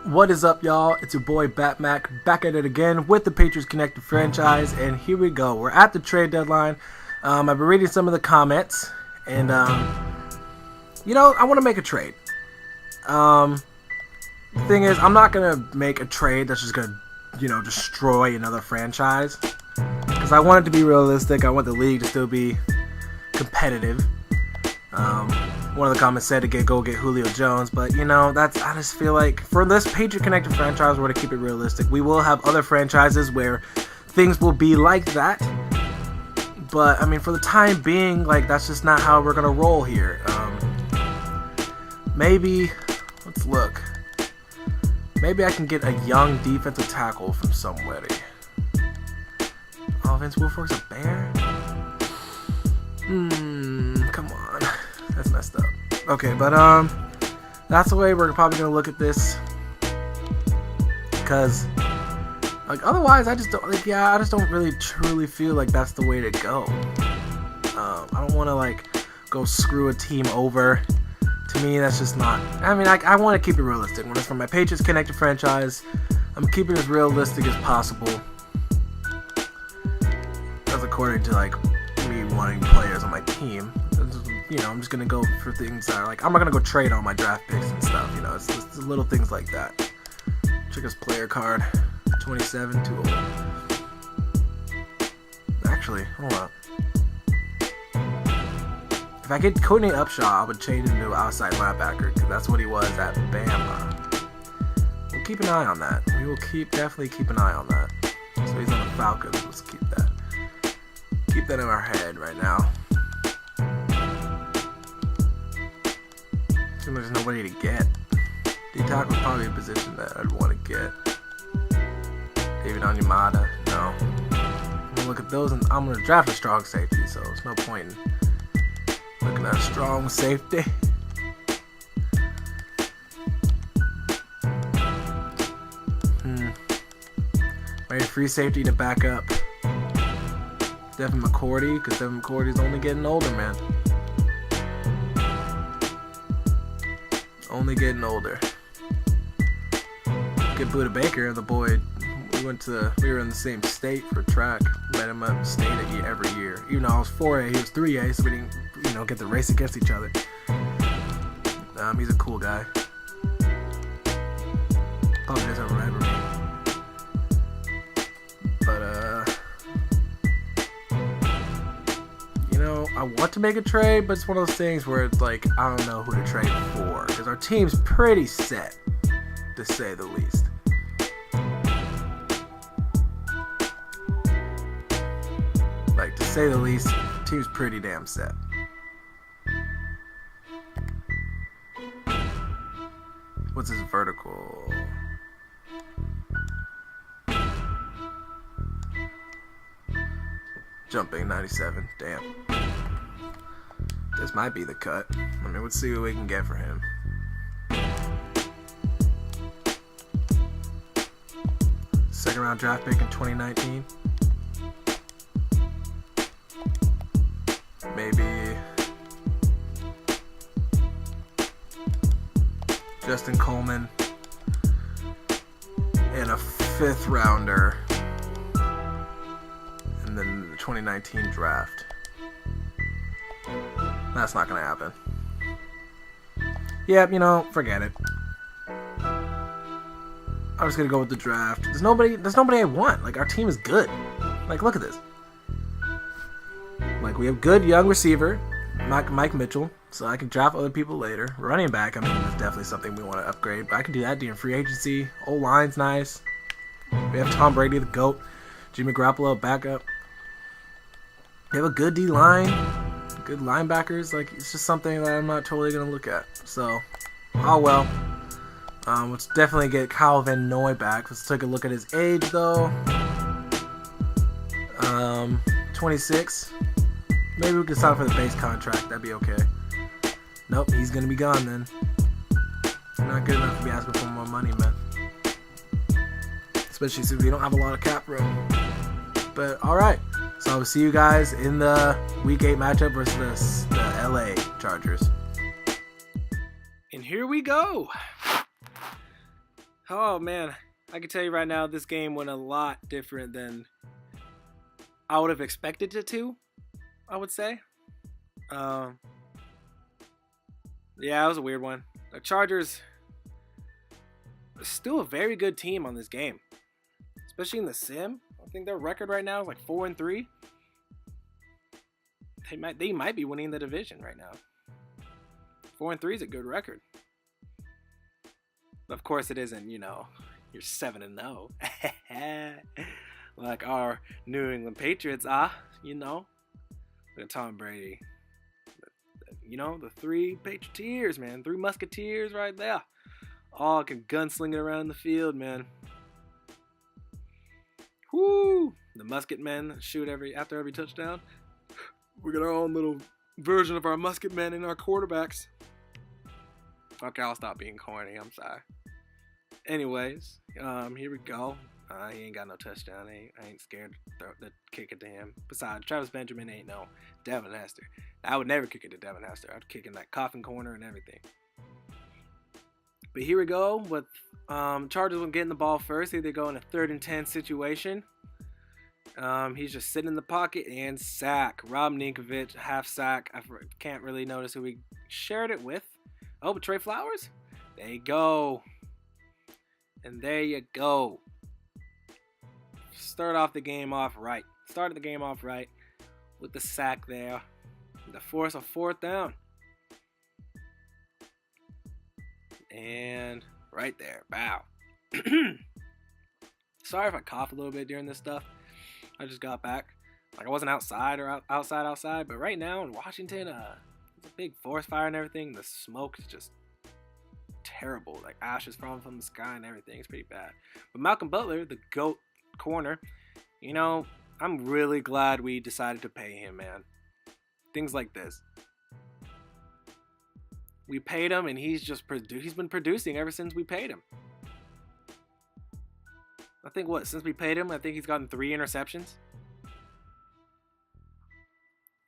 What is up, y'all? It's your boy Batmac back at it again with the Patriots Connected franchise, and here we go. We're at the trade deadline. I've been reading some of the comments, and I want to make a trade. The thing is, I'm not gonna make a trade that's just gonna, destroy another franchise, because I want it to be realistic. I want the league to still be competitive. One of the comments said to go get Julio Jones, but I just feel like for this Patriot Connected franchise, we're gonna keep it realistic. We will have other franchises where things will be like that, but I mean, for the time being, that's just not how we're gonna roll here. Maybe let's look. Maybe I can get a young defensive tackle from somebody. Oh, Vince Wilfork's a Bear? Come on. That's messed up. Okay, but that's the way we're probably gonna look at this. Because otherwise I just don't really truly feel like that's the way to go. I don't wanna go screw a team over. To me, that's just not. I mean, I want to keep it realistic. When it's from my Patriots Connected franchise, I'm keeping it as realistic as possible. That's according to me wanting players on my team. I'm just gonna go for things that are I'm not gonna go trade on my draft picks and stuff. It's just little things like that. Check his player card, 27, too old. Actually, hold up. If I get Courtney Upshaw, I would change him to an outside linebacker, because that's what he was at Bama. We'll keep an eye on that. We will definitely keep an eye on that. So he's on the Falcons. Let's keep that. Keep that in our head right now. Seems there's nobody to get. D-tackle is probably a position that I'd want to get. David Onyemata, no. I'm gonna look at those, and I'm gonna draft a strong safety, so there's no point in looking at a strong safety. Maybe free safety to back up Devin McCourty, because Devin McCourty's only getting older, man. Only getting older. Get Buda Baker, the boy. We were in the same state for track. Met him up state every year. Even though I was 4A, he was 3A, so we didn't, get the race against each other. He's a cool guy. Probably doesn't remember me. But, I want to make a trade, but it's one of those things where it's I don't know who to trade for. Because our team's pretty set, to say the least. To say the least, the team's pretty damn set. What's his vertical? Jumping 97. Damn. This might be the cut. I mean, let's see what we can get for him. Second round draft pick in 2019. Maybe Justin Coleman and a 5th rounder in the 2019 draft. That's not gonna happen. Yeah, forget it. I'm just gonna go with the draft. There's nobody I want. Our team is good. Look at this. We have good young receiver, Mike Mitchell, so I can draft other people later. Running back, that's definitely something we want to upgrade, but I can do that during free agency. O-line's nice. We have Tom Brady, the GOAT. Jimmy Garoppolo, backup. We have a good D-line, good linebackers. It's just something that I'm not totally going to look at. So, well. Let's definitely get Kyle Van Noy back. Let's take a look at his age, though. 26. Maybe we can sign for the base contract. That'd be okay. Nope, he's going to be gone then. Not good enough to be asking for more money, man. Especially since we don't have a lot of cap room. But, alright. So, I'll see you guys in the Week 8 matchup versus the LA Chargers. And here we go. Oh man, I can tell you right now, this game went a lot different than I would have expected it to. I would say. Um, yeah, it was a weird one. The Chargers are still a very good team on this game, especially in the sim. I think their record right now is like 4-3. They might be winning the division right now. 4-3 is a good record. Of course, it isn't. You're 7-0, like our New England Patriots are. Look at Tom Brady. The 3 Patrioteers, man. 3 Musketeers right there. All can gunslinging around the field, man. Whoo! The musket men shoot after every touchdown. We got our own little version of our musket men and our quarterbacks. Okay, I'll stop being corny. I'm sorry. Anyways, here we go. He ain't got no touchdown. I ain't scared to kick it to him. Besides, Travis Benjamin ain't no Devin Hester. I would never kick it to Devin Hester. I'd kick in that coffin corner and everything. But here we go with Chargers will getting the ball first. Here they go in a 3rd and 10 situation. He's just sitting in the pocket and sack. Rob Ninkovich, half sack. I can't really notice who he shared it with. Oh, but Trey Flowers? There you go. And there you go. Started the game off right with the sack there. To force a 4th down. And right there. Bow. Sorry if I cough a little bit during this stuff. I just got back. Like I wasn't outside or outside. But right now in Washington, it's a big forest fire and everything. The smoke is just terrible. Like ashes falling from the sky and everything. It's pretty bad. But Malcolm Butler, the GOAT corner, I'm really glad we decided to pay him, man. Things like this. We paid him and he's been producing ever since we paid him. I think since we paid him, I think he's gotten 3 interceptions.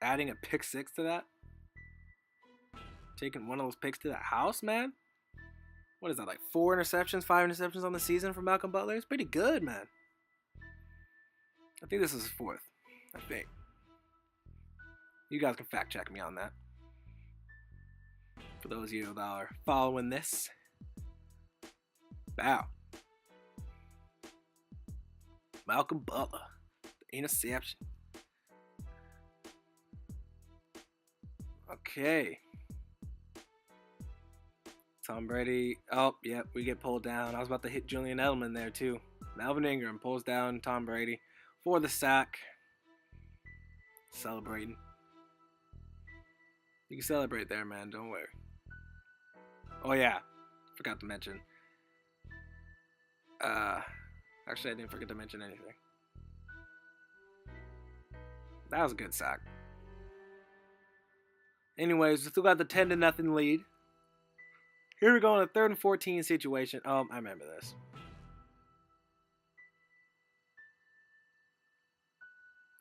Adding a pick 6 to that. Taking one of those picks to the house, man. What is that, like 4 interceptions, 5 interceptions on the season for Malcolm Butler? It's pretty good, man. I think this is his 4th. I think. You guys can fact check me on that. For those of you that are following this. Bow. Malcolm Butler. The interception. Okay. Tom Brady. Oh, yep, we get pulled down. I was about to hit Julian Edelman there, too. Melvin Ingram pulls down Tom Brady for the sack. Celebrating. You can celebrate there, man. Don't worry. Oh, yeah. Forgot to mention. Actually, I didn't forget to mention anything. That was a good sack. Anyways, we still got the 10-0 lead. Here we go in a 3rd and 14 situation. Oh, I remember this.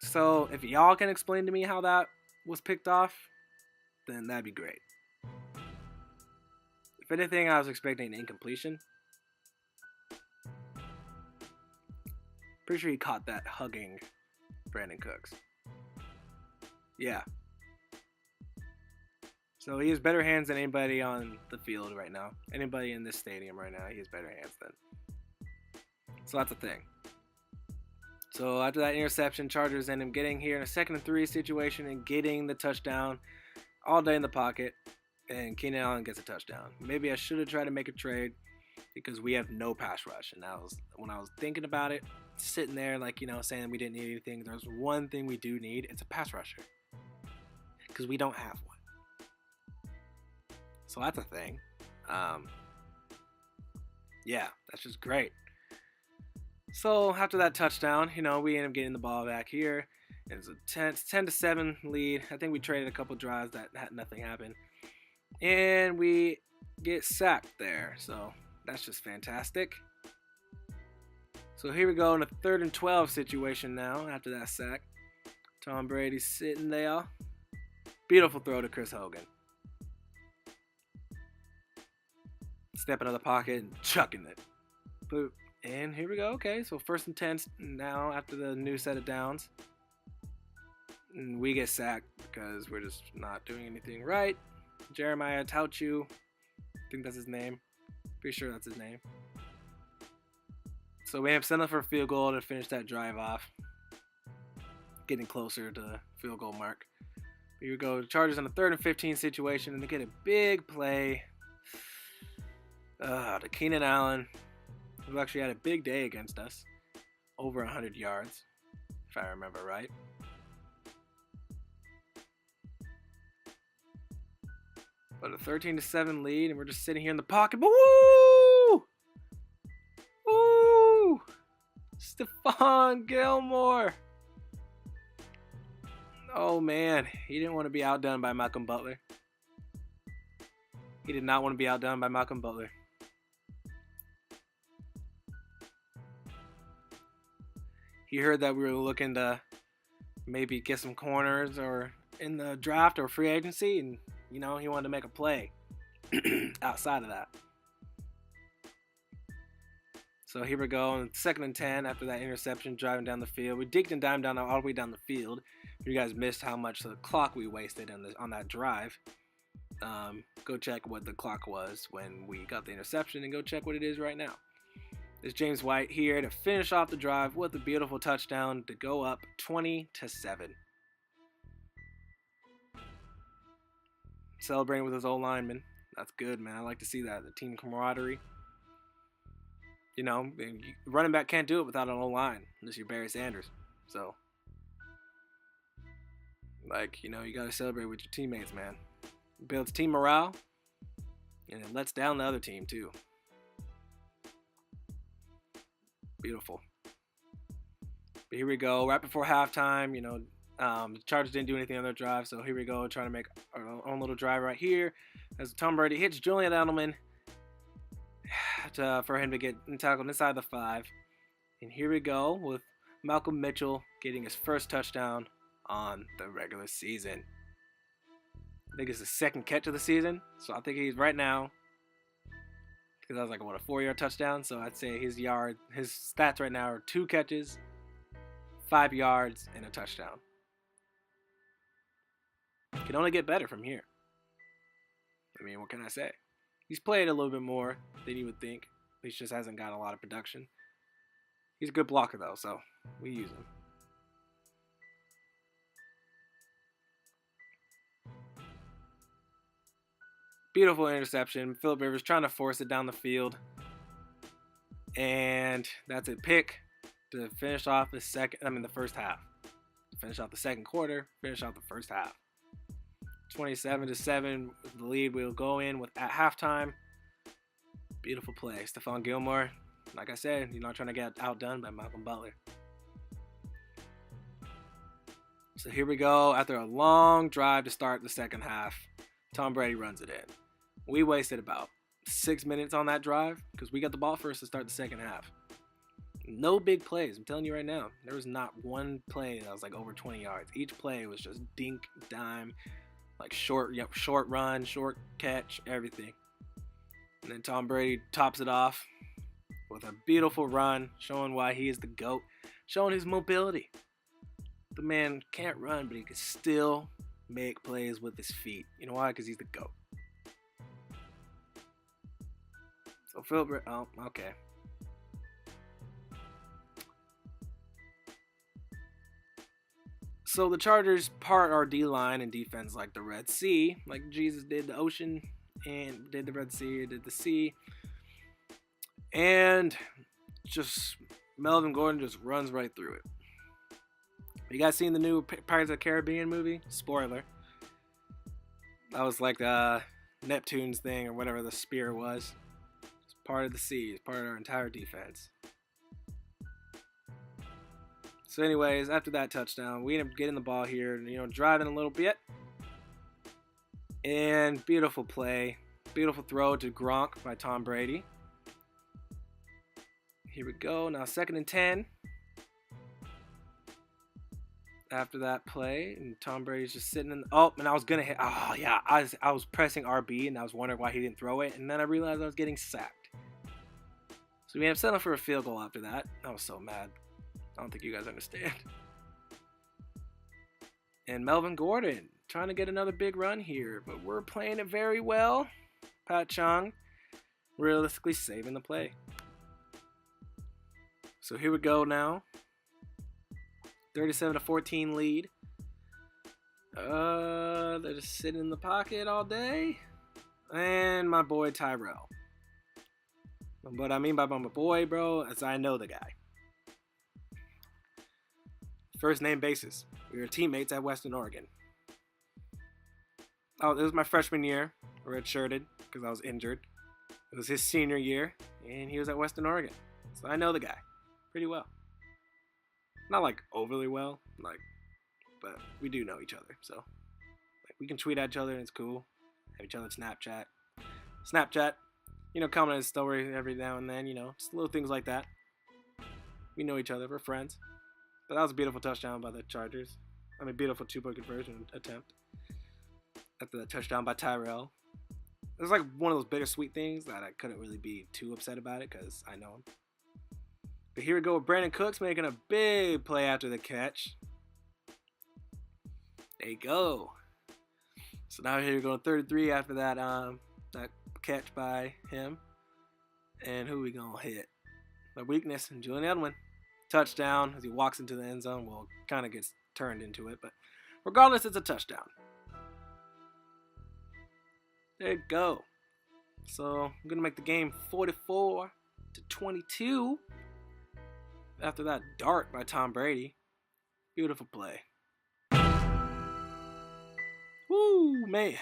So, if y'all can explain to me how that was picked off, then that'd be great. If anything, I was expecting an incompletion. Pretty sure he caught that hugging Brandon Cooks. Yeah. So he has better hands than anybody on the field right now. Anybody in this stadium right now, he has better hands than. So that's the thing. So after that interception, Chargers end up getting here in a 2nd and 3 situation and getting the touchdown all day in the pocket. And Keenan Allen gets a touchdown. Maybe I should have tried to make a trade because we have no pass rush. And when I was thinking about it, sitting there like, saying we didn't need anything. There's one thing we do need. It's a pass rusher. Because we don't have one. So that's a thing. Yeah, that's just great. So after that touchdown, we end up getting the ball back here. It's a 10-7 lead. I think we traded a couple drives that had nothing happen. And we get sacked there. So that's just fantastic. So here we go in a 3rd and 12 situation now after that sack. Tom Brady's sitting there. Beautiful throw to Chris Hogan. Stepping in the pocket and chucking it. And here we go. Okay, so 1st and 10 now after the new set of downs. And we get sacked because we're just not doing anything right. Jeremiah Tauchu, I think that's his name. Pretty sure that's his name. So we have sent up for a field goal to finish that drive off. Getting closer to the field goal mark. Here we go. Chargers on a 3rd and 15 situation, and they get a big play. To Keenan Allen, who actually had a big day against us. Over 100 yards, if I remember right. But a 13-7 lead, and we're just sitting here in the pocket. Woo! Woo! Stephon Gilmore. Oh, man. He didn't want to be outdone by Malcolm Butler. He did not want to be outdone by Malcolm Butler. He heard that we were looking to maybe get some corners or in the draft or free agency, and he wanted to make a play outside of that. So here we go on 2nd and 10 after that interception, driving down the field. We digged and dimed down all the way down the field. You guys missed how much the clock we wasted on that drive. Go check what the clock was when we got the interception, and go check what it is right now. It's James White here to finish off the drive with a beautiful touchdown to go up 20-7. Celebrating with his old lineman. That's good, man. I like to see that. The team camaraderie. Running back can't do it without an old line unless you're Barry Sanders. So, you got to celebrate with your teammates, man. It builds team morale, and it lets down the other team, too. Beautiful. But here we go. Right before halftime, the Chargers didn't do anything on their drive, so here we go, trying to make our own little drive right here. As Tom Brady hits Julian Edelman for him to get tackled inside the 5. And here we go with Malcolm Mitchell getting his first touchdown on the regular season. I think it's the 2nd catch of the season, so I think he's right now, because that was a 4-yard touchdown, so I'd say his stats right now are 2 catches, 5 yards, and a touchdown. Can only get better from here. I mean, what can I say? He's played a little bit more than you would think. He just hasn't got a lot of production. He's a good blocker, though, so we use him. Beautiful interception. Phillip Rivers trying to force it down the field. And that's a pick to finish off the first half. Finish off the second quarter, finish off the first half. 27-7 with the lead. We'll go in at halftime. Beautiful play. Stephon Gilmore, like I said, you're not trying to get outdone by Malcolm Butler. So here we go. After a long drive to start the second half, Tom Brady runs it in. We wasted about 6 minutes on that drive because we got the ball first to start the second half. No big plays. I'm telling you right now. There was not one play that was over 20 yards. Each play was just dink, dime, short run, short catch, everything. And then Tom Brady tops it off with a beautiful run, showing why he is the GOAT, showing his mobility. The man can't run, but he can still make plays with his feet. You know why? Because he's the GOAT. So Philip, okay. So the Chargers part our D-line and defense like the Red Sea, like Jesus did the ocean and did the Red Sea, did the sea. And just Melvin Gordon just runs right through it. You guys seen the new Pirates of the Caribbean movie? Spoiler. That was Neptune's thing or whatever the spear was. It's part of the sea. It's part of our entire defense. So anyways, after that touchdown, we end up getting the ball here, driving a little bit. And beautiful play. Beautiful throw to Gronk by Tom Brady. Here we go. Now 2nd and 10. After that play, and Tom Brady's just sitting in. And I was gonna hit. Oh yeah, I was pressing RB, and I was wondering why he didn't throw it, and then I realized I was getting sacked. So we have settled for a field goal after that. I was so mad. I don't think you guys understand. And Melvin Gordon trying to get another big run here, but we're playing it very well. Pat Chung realistically saving the play. So here we go now. 37-14 lead. They're just sitting in the pocket all day. And my boy Tyrell. What I mean by my boy, bro, is I know the guy. First name basis. We were teammates at Western Oregon. Oh, this was my freshman year. Redshirted because I was injured. It was his senior year, and he was at Western Oregon. So I know the guy pretty well. Not like overly well, but we do know each other. So we can tweet at each other and it's cool. Have each other Snapchat. Comment on his story every now and then. Just little things like that. We know each other. We're friends. But that was a beautiful touchdown by the Chargers. Beautiful two-point conversion attempt. After that touchdown by Tyrell. It was like one of those bittersweet things that I couldn't really be too upset about it because I know him. But here we go with Brandon Cooks making a big play after the catch. There you go. So now here we go 33 after that catch by him. And who are we going to hit? The weakness, Julian Edelman. Touchdown as he walks into the end zone. Well, kind of gets turned into it, but regardless, it's a touchdown. There you go. So I'm going to make the game 44-22 after that dart by Tom Brady. Beautiful play. Woo, man.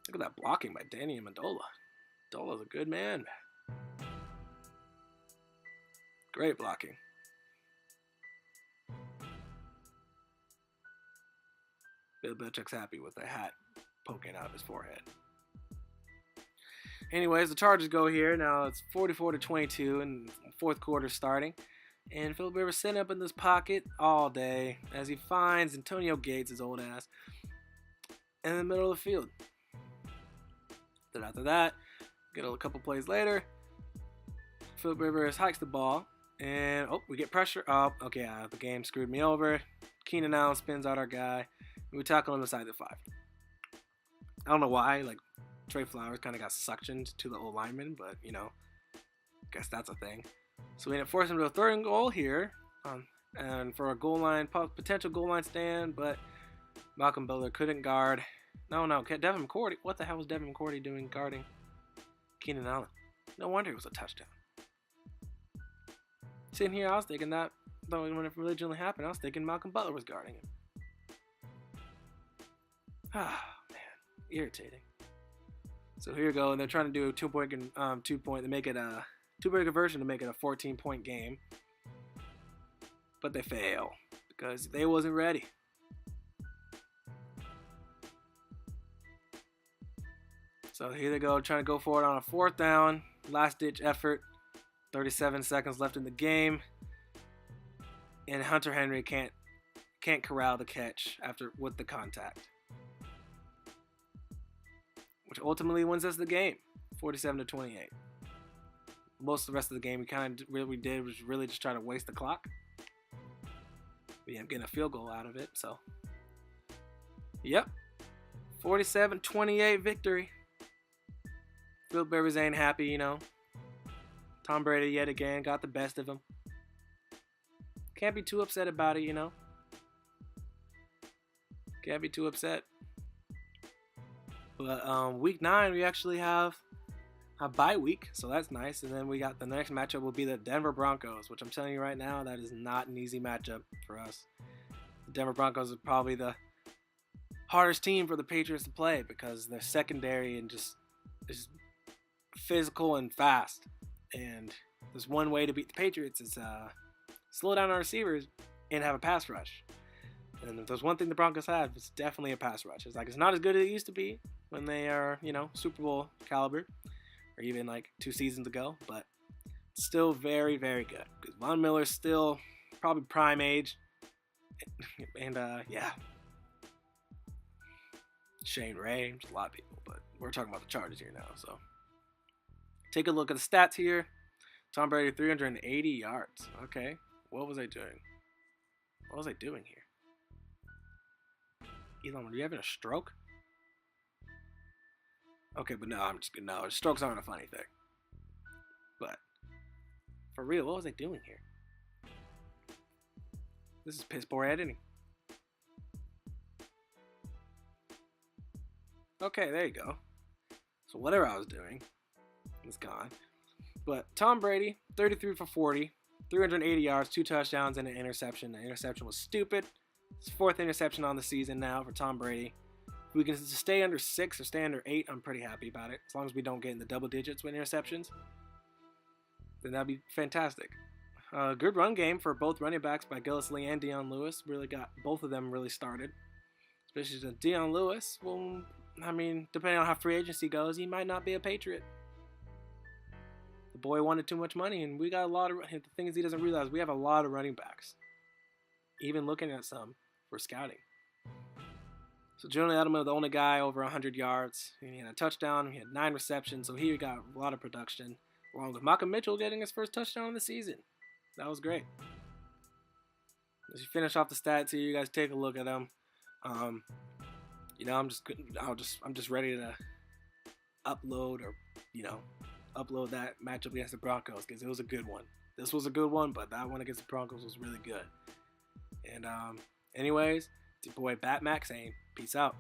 Look at that blocking by Danny Amendola. Amendola's a good man. Great blocking. Bill Belichick's happy with the hat poking out of his forehead. Anyways, the Chargers go here. Now it's 44-22 and fourth quarter starting. And Philip Rivers sitting up in this pocket all day as he finds Antonio Gates, his old ass, in the middle of the field. Then after that, get a couple plays later, Philip Rivers hikes the ball. And, we get pressure. The game screwed me over. Keenan Allen spins out our guy. And we tackle him inside the 5. I don't know why. Trey Flowers kind of got suctioned to the old lineman. But, guess that's a thing. So we end up forcing him to a third and goal here. And for a potential goal line stand. But Malcolm Butler couldn't guard. No. Devin McCourty. What the hell was Devin McCourty doing guarding Keenan Allen? No wonder it was a touchdown. Sitting here, I was thinking that, though when it originally happened, I was thinking Malcolm Butler was guarding him. Ah, man. Irritating. So here we go, and they're trying to do a two-point, to make it a two-point conversion to make it a 14-point game. But they fail, because they wasn't ready. So here they go, trying to go for it on a fourth down. Last-ditch effort. 37 seconds left in the game, and Hunter Henry can't corral the catch with the contact, which ultimately wins us the game, 47-28. Most of the rest of the game, we did was really just try to waste the clock. We ended up getting a field goal out of it, so yep, 47-28 victory. Philip Rivers ain't happy, Tom Brady yet again got the best of him. Can't be too upset about it, Can't be too upset. But week 9 we actually have a bye week, so that's nice. And then we got the next matchup will be the Denver Broncos, which I'm telling you right now, that is not an easy matchup for us. The Denver Broncos are probably the hardest team for the Patriots to play because they're secondary and just is physical and fast. And there's one way to beat the Patriots is slow down our receivers and have a pass rush. And if there's one thing the Broncos have, it's definitely a pass rush. It's not as good as it used to be when they are, Super Bowl caliber, or even 2 seasons ago, but still very, very good. Because Von Miller's still probably prime age. And, yeah. Shane Ray, just a lot of people, but we're talking about the Chargers here now, so. Take a look at the stats here. Tom Brady, 380 yards. Okay, what was I doing? What was I doing here? Elon, are you having a stroke? Okay, but no, I'm just kidding. No, strokes aren't a funny thing. But for real, what was I doing here? This is piss poor editing. Okay, there you go. So whatever I was doing, it's gone. But Tom Brady, 33 for 40, 380 yards, 2 touchdowns, and an interception. The interception was stupid. It's 4th interception on the season now for Tom Brady. If we can stay under 6 or stay under 8, I'm pretty happy about it. As long as we don't get in the double digits with interceptions, then that'd be fantastic. Good run game for both running backs by Gillislee and Dion Lewis. Really got both of them really started. Especially since Dion Lewis, well, I mean, depending on how free agency goes, he might not be a Patriot. The boy wanted too much money, and we got a lot of... The thing is, he doesn't realize we have a lot of running backs. Even looking at some for scouting. So Julian Edelman, the only guy over 100 yards. He had a touchdown. He had 9 receptions, so he got a lot of production. Along with Malcolm Mitchell getting his first touchdown of the season. That was great. As you finish off the stats here, you guys take a look at them. You know, I'm just ready to upload upload that matchup against the Broncos because it was a good one. This was a good one, but that one against the Broncos was really good. And anyways, it's your boy Batmac saying peace out.